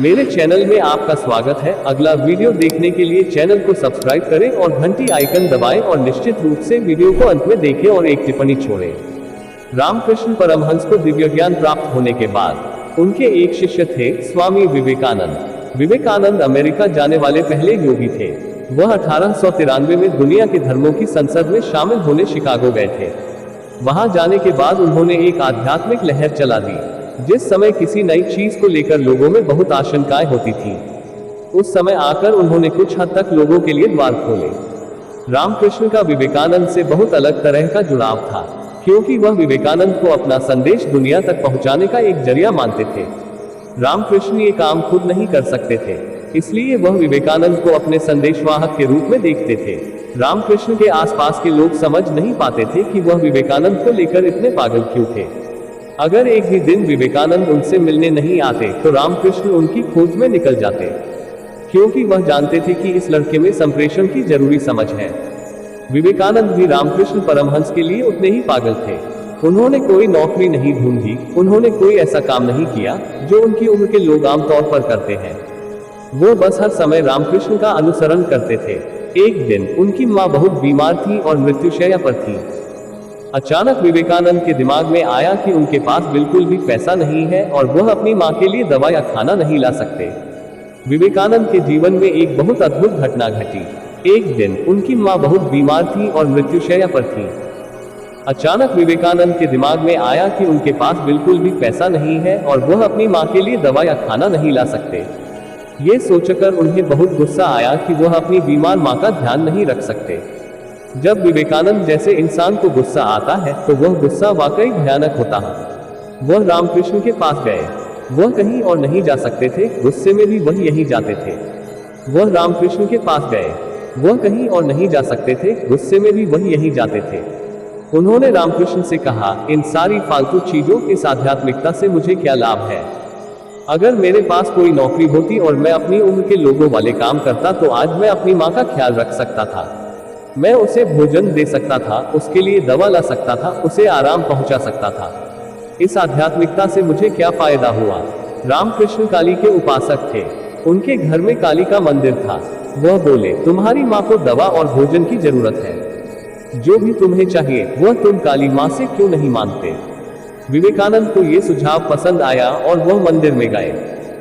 मेरे चैनल में आपका स्वागत है। अगला वीडियो देखने के लिए चैनल को सब्सक्राइब करें और घंटी आइकन दबाएं और निश्चित रूप से वीडियो को अंत में देखें और एक टिप्पणी छोड़ें। रामकृष्ण परमहंस को दिव्य ज्ञान प्राप्त होने के बाद उनके एक शिष्य थे स्वामी विवेकानंद। विवेकानंद अमेरिका जाने वाले पहले योगी थे। वह 1893 में दुनिया के धर्मों की संसद में शामिल होने शिकागो गए थे। वहां जाने के बाद उन्होंने एक आध्यात्मिक लहर चला दी। जिस समय किसी नई चीज को लेकर लोगों में बहुत आशंकाएं होती थी, उस समय आकर उन्होंने कुछ हद तक लोगों के लिए द्वार खोले। रामकृष्ण का विवेकानंद से बहुत अलग तरह का जुड़ाव था, क्योंकि वह विवेकानंद को अपना संदेश दुनिया तक पहुंचाने का एक जरिया मानते थे। रामकृष्ण ये काम खुद नहीं कर सकते थे, इसलिए वह विवेकानंद को अपने संदेशवाहक के रूप में देखते थे। रामकृष्ण के आसपास के लोग समझ नहीं पाते थे कि वह विवेकानंद को लेकर इतने पागल क्यों थे। अगर एक भी दिन विवेकानंद उनसे मिलने नहीं आते तो रामकृष्ण उनकी खोज में निकल जाते, क्योंकि वह जानते थे कि इस लड़के में संप्रेषण की जरूरी समझ है। विवेकानंद भी रामकृष्ण परमहंस के लिए उतने ही पागल थे। उन्होंने कोई नौकरी नहीं ढूंढी, उन्होंने कोई ऐसा काम नहीं किया जो उनकी उम्र के लोग आमतौर पर करते हैं। वो बस हर समय रामकृष्ण का अनुसरण करते थे। एक दिन उनकी माँ बहुत बीमार थी और मृत्युशैया पर थी। अचानक विवेकानंद के दिमाग में आया कि उनके पास बिल्कुल भी पैसा नहीं है और वह अपनी माँ के लिए दवा या खाना नहीं ला सकते। विवेकानंद के जीवन में एक बहुत अद्भुत घटना घटी। एक दिन उनकी माँ बहुत बीमार थी और मृत्युशैया पर थी। अचानक विवेकानंद के दिमाग में आया कि उनके पास बिल्कुल भी पैसा नहीं है और वह अपनी माँ के लिए दवा या खाना नहीं ला सकते। ये सोचकर उन्हें बहुत गुस्सा आया कि वह अपनी बीमार माँ का ध्यान नहीं रख सकते। जब विवेकानंद जैसे इंसान को गुस्सा आता है तो वह गुस्सा वाकई भयानक होता है। वह रामकृष्ण के पास गए। वह कहीं और नहीं जा सकते थे, गुस्से में भी वह यहीं जाते थे। वह रामकृष्ण के पास गए। वह कहीं और नहीं जा सकते थे, गुस्से में भी वह यहीं जाते थे। उन्होंने रामकृष्ण से कहा, इन सारी फालतू चीजों इस आध्यात्मिकता से मुझे क्या लाभ है। अगर मेरे पास कोई नौकरी होती और मैं अपनी उम्र के लोगों वाले काम करता तो आज मैं अपनी माँ का ख्याल रख सकता था। मैं उसे भोजन दे सकता था, उसके लिए दवा ला सकता था, उसे आराम पहुंचा सकता था। इस आध्यात्मिकता से मुझे क्या फायदा हुआ। रामकृष्ण काली के उपासक थे। उनके घर में काली का मंदिर था। वह बोले, तुम्हारी माँ को दवा और भोजन की जरूरत है। जो भी तुम्हें चाहिए वह तुम काली माँ से क्यों नहीं मांगते। विवेकानंद को यह सुझाव पसंद आया और वह मंदिर में गए।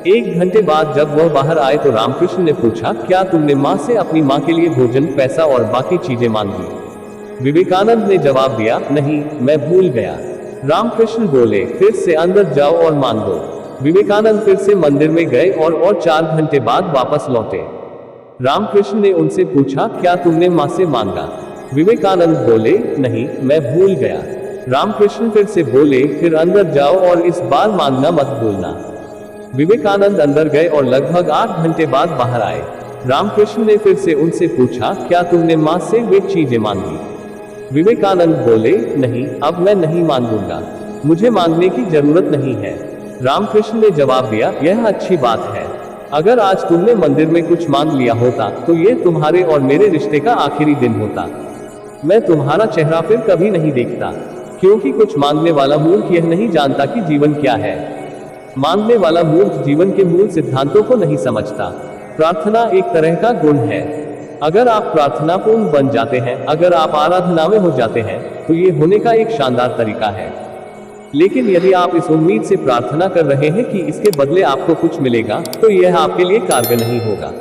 एक घंटे बाद जब वह बाहर आए तो रामकृष्ण ने पूछा, क्या तुमने माँ से अपनी माँ के लिए भोजन, पैसा और बाकी चीजें मांगी। विवेकानंद ने जवाब दिया, नहीं, मैं भूल गया। रामकृष्ण बोले, फिर से अंदर जाओ और मांगो। विवेकानंद फिर से मंदिर में गए और 4 घंटे बाद वापस लौटे। रामकृष्ण ने उनसे पूछा, क्या तुमने माँ से मांगा। विवेकानंद बोले, नहीं, मैं भूल गया। रामकृष्ण फिर से बोले, फिर अंदर जाओ और इस बार मांगना मत भूलना। विवेकानंद अंदर गए और लगभग 8 घंटे बाद बाहर आए। रामकृष्ण ने फिर से उनसे पूछा, क्या तुमने माँ से वे चीजें मांगी। विवेकानंद बोले, नहीं, अब मैं नहीं मांगूंगा, मुझे मांगने की जरूरत नहीं है। रामकृष्ण ने जवाब दिया, यह अच्छी बात है। अगर आज तुमने मंदिर में कुछ मांग लिया होता तो यह तुम्हारे और मेरे रिश्ते का आखिरी दिन होता। मैं तुम्हारा चेहरा फिर कभी नहीं देखता, क्योंकि कुछ मांगने वाला मूर्ख यह नहीं जानता कि जीवन क्या है। मांगने वाला मूर्ख जीवन के मूल सिद्धांतों को नहीं समझता। प्रार्थना एक तरह का गुण है। अगर आप प्रार्थनापूर्ण बन जाते हैं, अगर आप आराधना में हो जाते हैं, तो ये होने का एक शानदार तरीका है। लेकिन यदि आप इस उम्मीद से प्रार्थना कर रहे हैं कि इसके बदले आपको कुछ मिलेगा, तो यह आपके लिए कारगर नहीं होगा।